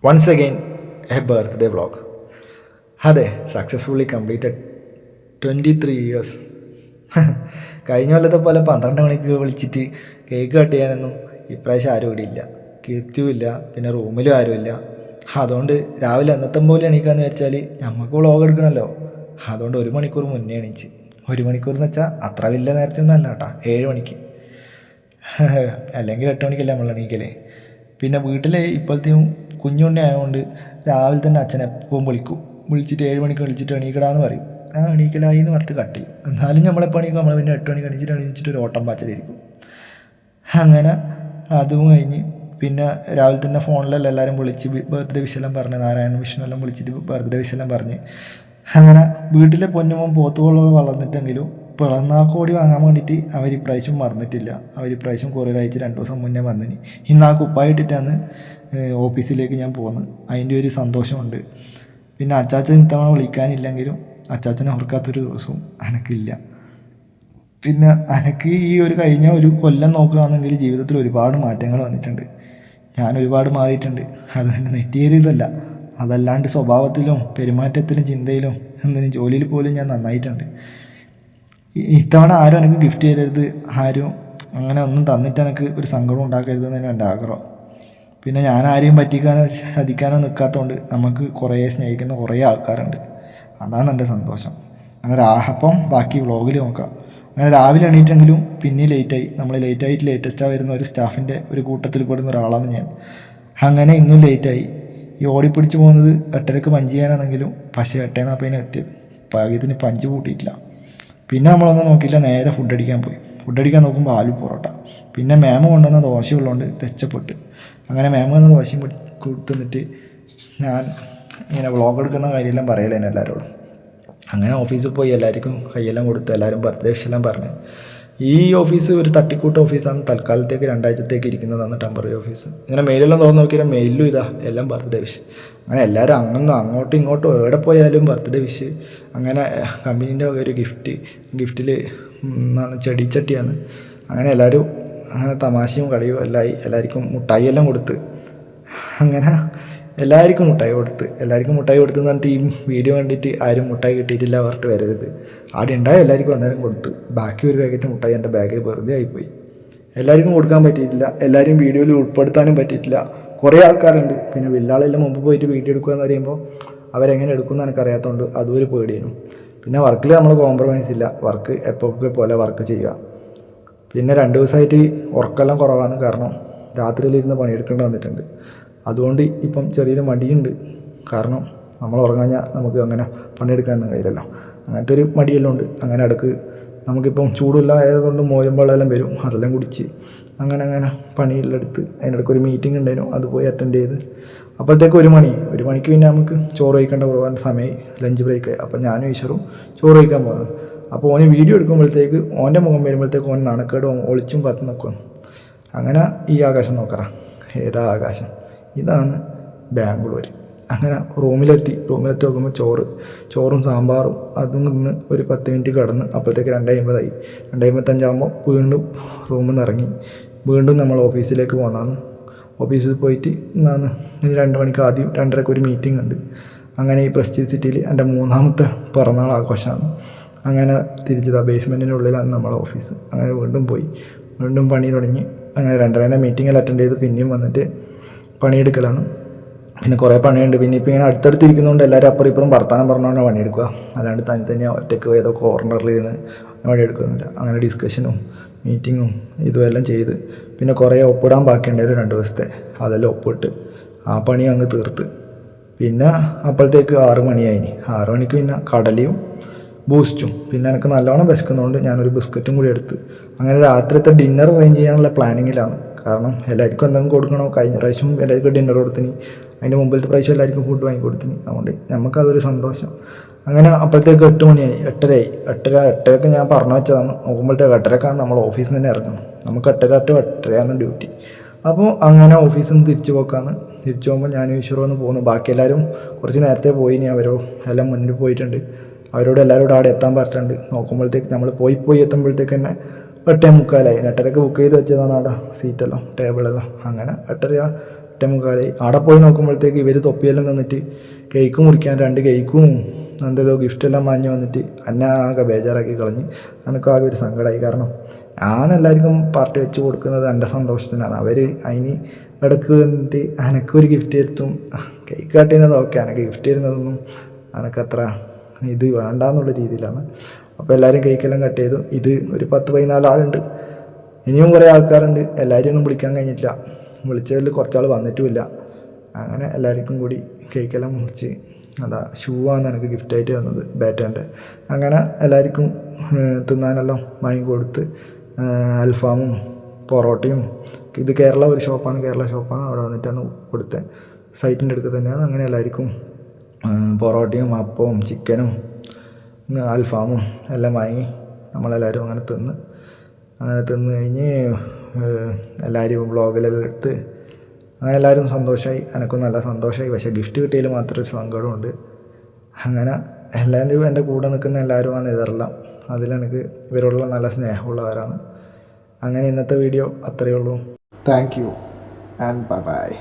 Once again, a birthday vlog. അതെ, successfully completed 23 years. കഴിഞ്ഞ കൊല്ലത്തെ പോലെ 12 മണിക്ക് വിളിച്ചിട്ട് കേക്ക് കട്ട് ചെയ്യാനൊന്നും ഇപ്രാവശ്യം ആരും ഇവിടെ ഇല്ല. കീർത്തിയുമില്ല, പിന്നെ റൂമിലും ആരുമില്ല. അതുകൊണ്ട് രാവിലെ അന്നത്തെ പോലെ എണീക്കാന്ന് വെച്ചാൽ നമുക്ക് വ്ളോഗ് എടുക്കണമല്ലോ. അതുകൊണ്ട് 1 മണിക്കൂർ മുന്നേ എണീച്ച്. 1 മണിക്കൂർ എന്ന് വെച്ചാൽ അത്ര വലിയ നേരത്തെ ഒന്നും അല്ല കേട്ടോ, 7 മണിക്ക്. അല്ലെങ്കിൽ 8 മണിക്കല്ലേ നമ്മൾ എണീക്കലേ. പിന്നെ വീട്ടിൽ ഇപ്പോഴത്തെയും കുഞ്ഞുണ്ണി ആയതുകൊണ്ട് രാവിലെ തന്നെ അച്ഛൻ എപ്പോഴും വിളിച്ചിട്ട് 7 മണിക്ക് വിളിച്ചിട്ട് എണീക്കടാന്ന് പറയും. ഞാൻ എണീക്കലായി എന്ന് പറഞ്ഞിട്ട് കട്ട് ചെയ്യും. എന്നാലും നമ്മളെപ്പോൾ എണീക്കും, നമ്മൾ പിന്നെ 8 മണിക്ക് എണീച്ചിട്ട് ഒരു ഓട്ടം പാച്ചലിരിക്കും. അങ്ങനെ അതും കഴിഞ്ഞ് പിന്നെ രാവിലെ തന്നെ ഫോണിലെല്ലാം എല്ലാവരും വിളിച്ച് ബർത്ത്ഡേ വിഷെല്ലാം പറഞ്ഞ്, നാരായണ വിഷ്ണുവെല്ലാം വിളിച്ചിട്ട് ബർത്ത്ഡേ വിഷെല്ലാം പറഞ്ഞ്. അങ്ങനെ വീട്ടിലെ പൊന്നുമോൻ പോത്തുകൾ വളർന്നിട്ടെങ്കിലും പിളന്നാക്കോടി വാങ്ങാൻ വേണ്ടിയിട്ട് അവർ ഇപ്രാവശ്യം മറന്നിട്ടില്ല. അവർ ഇപ്രാവശ്യം കൊറിയർ അയച്ച് 2 ദിവസം മുന്നേ വന്നിന്. ഇന്ന് ആ കുപ്പായിട്ടിട്ടാണ് ഓഫീസിലേക്ക് ഞാൻ പോകുന്നത്. അതിൻ്റെ ഒരു സന്തോഷമുണ്ട്. പിന്നെ അച്ചാച്ചൻ ഇത്തവണ വിളിക്കാനില്ലെങ്കിലും അച്ചാച്ചനെ ഓർക്കാത്തൊരു ദിവസവും എനിക്കില്ല. പിന്നെ എനിക്ക് ഈ കഴിഞ്ഞ ഒരു കൊല്ലം നോക്കുകയാണെങ്കിൽ ജീവിതത്തിൽ ഒരുപാട് മാറ്റങ്ങൾ വന്നിട്ടുണ്ട്. ഞാൻ ഒരുപാട് മാറിയിട്ടുണ്ട്. അത് നെറ്റിയേറിയതല്ല, അതല്ലാണ്ട് സ്വഭാവത്തിലും പെരുമാറ്റത്തിലും ചിന്തയിലും എന്തിനും ജോലിയിൽ പോലും ഞാൻ നന്നായിട്ടുണ്ട്. ഇത്തവണ ആരും എനിക്ക് ഗിഫ്റ്റ് ചെയ്യരുത്, ആരും അങ്ങനെ ഒന്നും തന്നിട്ട് എനിക്ക് ഒരു സങ്കടം ഉണ്ടാക്കരുതെന്ന് എൻ്റെ ആഗ്രഹം. പിന്നെ ഞാൻ ആരെയും പറ്റിക്കാനോ ചതിക്കാനോ നിൽക്കാത്തതുകൊണ്ട് നമുക്ക് കുറേ സ്നേഹിക്കുന്ന കുറേ ആൾക്കാരുണ്ട്. അതാണ് എൻ്റെ സന്തോഷം. അങ്ങനെ അപ്പം ബാക്കി വ്ളോഗിൽ നോക്കാം. അങ്ങനെ രാവിലെ എണീറ്റെങ്കിലും പിന്നെ ലേറ്റായി. നമ്മൾ ലേറ്റായിട്ട് ലേറ്റസ്റ്റാണ് വരുന്ന ഒരു സ്റ്റാഫിൻ്റെ ഒരു കൂട്ടത്തിൽ പെടുന്ന ഒരാളാണ് ഞാൻ. അങ്ങനെ ഇന്നും ലേറ്റായി. ഈ ഓടിപ്പിടിച്ച് പോകുന്നത് 8:30 പഞ്ച് ചെയ്യാനാണെങ്കിലും പക്ഷേ 8:40 എത്തിയത്. ഭാഗ്യത്തിന് പഞ്ച് കൂട്ടിയിട്ടില്ല. പിന്നെ നമ്മളൊന്നും നോക്കിയില്ല, നേരെ ഫുഡ് അടിക്കാൻ പോയി. ഫുഡ് അടിക്കാൻ നോക്കുമ്പോൾ ആലു പൊറോട്ട. പിന്നെ മാമ കൊണ്ടുവന്ന ദോശ ഉള്ളതുകൊണ്ട് രക്ഷപ്പെട്ട്. അങ്ങനെ മാമ വന്ന ദോശയും കൊടുത്തിട്ട് ഞാൻ ഇങ്ങനെ വ്ളോഗ് എടുക്കുന്ന കാര്യമെല്ലാം പറയലേനെ എല്ലാവരോടും. അങ്ങനെ ഓഫീസിൽ പോയി എല്ലാവർക്കും കൈയെല്ലാം കൊടുത്ത് എല്ലാവരും ബർത്ത്ഡേ വിഷെല്ലാം പറഞ്ഞ്. ഈ ഓഫീസ് ഒരു തട്ടിക്കൂട്ട് ഓഫീസാണ്. തൽക്കാലത്തേക്ക് 2 ആഴ്ചത്തേക്ക് ഇരിക്കുന്നതാണ് ടെമ്പററി ഓഫീസ്. ഇങ്ങനെ മെയിലെല്ലാം തുറന്ന് നോക്കിയാൽ മെയിലും എല്ലാം ബർത്ത്ഡേ വിഷ്. അങ്ങനെ എല്ലാവരും അങ്ങോട്ടും ഇങ്ങോട്ടും എവിടെ പോയാലും ബർത്ത്ഡേ വിഷ്. അങ്ങനെ കമ്പനീൻ്റെ ഒരു ഗിഫ്റ്റിൽ ചെടിച്ചട്ടിയാണ്. അങ്ങനെ എല്ലാവരും അങ്ങനെ തമാശയും കളിയും എല്ലാമായി. എല്ലാവർക്കും മുട്ടായി എല്ലാം കൊടുത്ത്. അങ്ങനെ എല്ലാവർക്കും മുട്ടായി കൊടുത്തെന്ന് പറഞ്ഞിട്ട് ഈ വീഡിയോ കണ്ടിട്ട് ആരും മുട്ടായി കിട്ടിയിട്ടില്ല പറഞ്ഞിട്ട് വരരുത്. ആടെ ഉണ്ടായി എല്ലാവർക്കും അന്നേരം കൊടുത്ത്. ബാക്കി ഒരു പാക്കറ്റ് മുട്ടായി എൻ്റെ ബാഗിൽ വെറുതെ ആയിപ്പോയി. എല്ലാവർക്കും കൊടുക്കാൻ പറ്റിയിട്ടില്ല, എല്ലാവരും വീഡിയോയിൽ ഉൾപ്പെടുത്താനും പറ്റിയിട്ടില്ല. കുറേ ആൾക്കാരുണ്ട്. പിന്നെ വില്ലാളെല്ലാം മുമ്പ് പോയിട്ട് വീഡിയോ എടുക്കുക എന്ന് പറയുമ്പോൾ അവരെങ്ങനെ എടുക്കുമെന്ന് എനിക്കറിയാത്തതുകൊണ്ട് അതും ഒരു പേടിയായിരുന്നു. പിന്നെ വർക്കിൽ നമ്മൾ കോംപ്രമൈസ് ഇല്ല, വർക്ക് എപ്പോൾ പോലെ വർക്ക് ചെയ്യുക. പിന്നെ 2 ദിവസമായിട്ട് ഉറക്കെല്ലാം കുറവാണ്. കാരണം രാത്രിയിലിരുന്ന് പണിയെടുക്കേണ്ടി വന്നിട്ടുണ്ട്. അതുകൊണ്ട് ഇപ്പം ചെറിയൊരു മടിയുണ്ട്. കാരണം നമ്മൾ ഉറങ്ങാഞ്ഞാൽ നമുക്ക് അങ്ങനെ പണിയെടുക്കാനൊന്നും കഴിയില്ലല്ലോ. അങ്ങനത്തെ ഒരു മടിയെല്ലാം ഉണ്ട്. അങ്ങനെ ഇടയ്ക്ക് നമുക്കിപ്പം ചൂടെല്ലാം ആയതുകൊണ്ട് മോരും വെള്ളമെല്ലാം വരും, അതെല്ലാം കുടിച്ച് അങ്ങനെ പണിയെല്ലാം എടുത്ത് അതിനിടയ്ക്ക് ഒരു മീറ്റിംഗ് ഉണ്ടായിരുന്നു, അത് പോയി അറ്റൻഡ് ചെയ്ത്. അപ്പോഴത്തേക്ക് 1 മണിക്ക് പിന്നെ നമുക്ക് ചോറ് കഴിക്കേണ്ട പോകാൻ സമയമായി, ലഞ്ച് ബ്രേക്കായി. അപ്പം ഞാനും ഈശ്വറും ചോറ് കഴിക്കാൻ പോകുന്നത്. അപ്പോൾ ഓന് വീഡിയോ എടുക്കുമ്പോഴത്തേക്ക് ഓൻ്റെ മുഖം വരുമ്പോഴത്തേക്ക് ഓൻ നാണക്കേട് ഒളിച്ചും പത്ത് നിൽക്കും. അങ്ങനെ ഈ ആകാശം നോക്കറ, ഏതാ ആകാശം, ഇതാണ് ബാംഗ്ലൂർ. അങ്ങനെ റൂമിലെത്തി നോക്കുമ്പോൾ ചോറും സാമ്പാറും അതും നിന്ന് ഒരു 10 മിനിറ്റ് കിടന്ന് അപ്പോഴത്തേക്ക് 2:50 2:55 വീണ്ടും റൂമിൽ നിന്ന് ഇറങ്ങി. വീണ്ടും നമ്മൾ ഓഫീസിലേക്ക് പോകുന്നതാണ്. ഓഫീസിൽ പോയിട്ട് ഇന്നാണ് 2 മണിക്ക് ആദ്യം 2:30 ഒരു മീറ്റിംഗ് ഉണ്ട്. അങ്ങനെ ഈ പ്രസ്റ്റീജ് സിറ്റിയിൽ എൻ്റെ 3ാമത്തെ പിറന്നാൾ ആഘോഷമാണ്. അങ്ങനെ തിരിച്ചതാ ബേസ്മെൻറ്റിൻ്റെ ഉള്ളിലാണ് നമ്മളെ ഓഫീസ്. അങ്ങനെ വീണ്ടും പണി തുടങ്ങി. അങ്ങനെ 2:30 മീറ്റിങ്ങിൽ അറ്റൻഡ് ചെയ്ത് പിന്നെയും വന്നിട്ട് പണിയെടുക്കലാണ്. പിന്നെ കുറേ പണിയുണ്ട്. പിന്നെ ഇപ്പം ഇങ്ങനെ അടുത്തടുത്തിരിക്കുന്നതുകൊണ്ട് എല്ലാവരും അപ്പുറം ഇപ്പുറം വർത്താനം പറഞ്ഞുകൊണ്ടാണ് പണിയെടുക്കുക. അല്ലാണ്ട് തന്നെ ഒറ്റയ്ക്ക് ഏതോ കോർണറിൽ ഇരുന്ന് പണിയെടുക്കുന്നില്ല. അങ്ങനെ ഡിസ്കഷനും മീറ്റിങ്ങും ഇതുമെല്ലാം ചെയ്ത് പിന്നെ കുറേ ഒപ്പിടാൻ ബാക്കിയുണ്ടായിരുന്നു 2 ദിവസത്തെ. അതെല്ലാം ഒപ്പിട്ട് ആ പണി അങ്ങ് തീർത്ത്. പിന്നെ അപ്പോഴത്തേക്ക് 6 മണിയായിന്. 6 മണിക്ക് പിന്നെ കടലയും ബൂസ്റ്റും. പിന്നെ എനിക്ക് നല്ലോണം വിശക്കുന്നതുകൊണ്ട് ഞാനൊരു ബിസ്ക്കറ്റും കൂടി എടുത്ത്. അങ്ങനെ രാത്രിത്തെ ഡിന്നർ അറേഞ്ച് ചെയ്യാനുള്ള പ്ലാനിങ്ങിലാണ്. കാരണം എല്ലാവർക്കും എന്തെങ്കിലും കൊടുക്കണോ. കഴിഞ്ഞ പ്രാവശ്യം എല്ലാവർക്കും ഡിന്നർ കൊടുത്തിന്, അതിൻ്റെ മുമ്പിലത്തെ പ്രാവശ്യം എല്ലാവർക്കും ഫുഡ് വാങ്ങി കൊടുത്തിന്. അതുകൊണ്ട് നമുക്കതൊരു സന്തോഷം. അങ്ങനെ അപ്പോഴത്തേക്ക് 8 മണിയായി. 8:30 ഞാൻ പറഞ്ഞു വെച്ചതാണ്. നോക്കുമ്പോഴത്തേക്ക് 8:30 നമ്മൾ ഓഫീസിൽ നിന്ന് ഇറങ്ങണം. നമുക്ക് 8:30 ഡ്യൂട്ടി. അപ്പോൾ അങ്ങനെ ഓഫീസിൽ നിന്ന് തിരിച്ചു പോകുമ്പോൾ ഞാൻ ഈശ്വരമൊന്ന് പോകുന്നു. ബാക്കി എല്ലാവരും കുറച്ച് നേരത്തെ പോയിനി. എല്ലാം മുന്നിൽ പോയിട്ടുണ്ട്. അവരോട് എല്ലാവരോടും അവിടെ എത്താൻ പറഞ്ഞിട്ടുണ്ട്. നോക്കുമ്പോഴത്തേക്ക് നമ്മൾ പോയി എത്തുമ്പോഴത്തേക്ക് തന്നെ 8:45. 8:30 ബുക്ക് ചെയ്ത് വെച്ചതാണ് അവിടെ സീറ്റെല്ലാം ടേബിളെല്ലാം. അങ്ങനെ 8:30 8:45 അവിടെ പോയി നോക്കുമ്പോഴത്തേക്ക് ഇവർ തൊപ്പിയെല്ലാം തന്നിട്ട് കേക്ക് മുറിക്കാൻ 2 കേക്കും എന്തെല്ലോ ഗിഫ്റ്റെല്ലാം വാങ്ങി വന്നിട്ട് എന്നെ ആകെ ബേജാറാക്കി കളഞ്ഞ്. എനിക്കാകെ ഒരു സങ്കടമായി. കാരണം ഞാൻ എല്ലാവർക്കും പാർട്ടി വെച്ച് കൊടുക്കുന്നത് എൻ്റെ സന്തോഷത്തിനാണ്. അവർ അതിന് ഇടയ്ക്ക് വന്നിട്ട് എനിക്കൊരു ഗിഫ്റ്റ് തരുത്തും. കേക്ക് കട്ട് ചെയ്യുന്നത് ഓക്കെ, എനിക്ക് ഗിഫ്റ്റ് തരുന്നതൊന്നും എനിക്കത്ര ഇത് വേണ്ടാന്നുള്ള രീതിയിലാണ്. അപ്പോൾ എല്ലാവരും കേക്കെല്ലാം കട്ട് ചെയ്തു. ഇത് ഒരു 10-14 ആളുണ്ട്. ഇനിയും കുറേ ആൾക്കാരുണ്ട്. എല്ലാവരും ഒന്നും വിളിക്കാൻ കഴിഞ്ഞിട്ടില്ല. വിളിച്ചതിൽ കുറച്ചാൾ വന്നിട്ടുമില്ല. അങ്ങനെ എല്ലാവർക്കും കൂടി കേക്കെല്ലാം മുറിച്ച് അതാ ഷൂ ആണ് എനിക്ക് ഗിഫ്റ്റായിട്ട് തന്നത്, ബാറ്റേൻ്റെ. അങ്ങനെ എല്ലാവർക്കും തിന്നാനെല്ലാം വാങ്ങിക്കൊടുത്ത് അൽഫാമും പൊറോട്ടയും. ഇത് കേരള ഒരു ഷോപ്പാണ്, കേരള ഷോപ്പാണ്. അവിടെ വന്നിട്ടാണ് കൊടുത്തത്, സൈറ്റിൻ്റെ അടുത്ത് തന്നെയാണ്. അങ്ങനെ എല്ലാവർക്കും പൊറോട്ടയും അപ്പവും ചിക്കനും അൽഫാമും എല്ലാം വാങ്ങി നമ്മളെല്ലാവരും അങ്ങനെ തിന്ന് കഴിഞ്ഞ് എല്ലാവരും വ്ളോഗിലെല്ലാം എടുത്ത് അങ്ങനെ എല്ലാവരും സന്തോഷമായി. എനിക്കും നല്ല സന്തോഷമായി. പക്ഷേ ഗിഫ്റ്റ് കിട്ടിയതിൽ മാത്രം ഒരു സങ്കടമുണ്ട്. അങ്ങനെ എല്ലാവരും എൻ്റെ കൂടെ നിൽക്കുന്ന എല്ലാവരുമാണ് ഇതെല്ലാം. അതിലെനിക്ക് ഇവരോടുള്ള നല്ല സ്നേഹമുള്ളവരാണ്. അങ്ങനെ ഇന്നത്തെ വീഡിയോ അത്രയേ ഉള്ളൂ. Thank you and bye bye.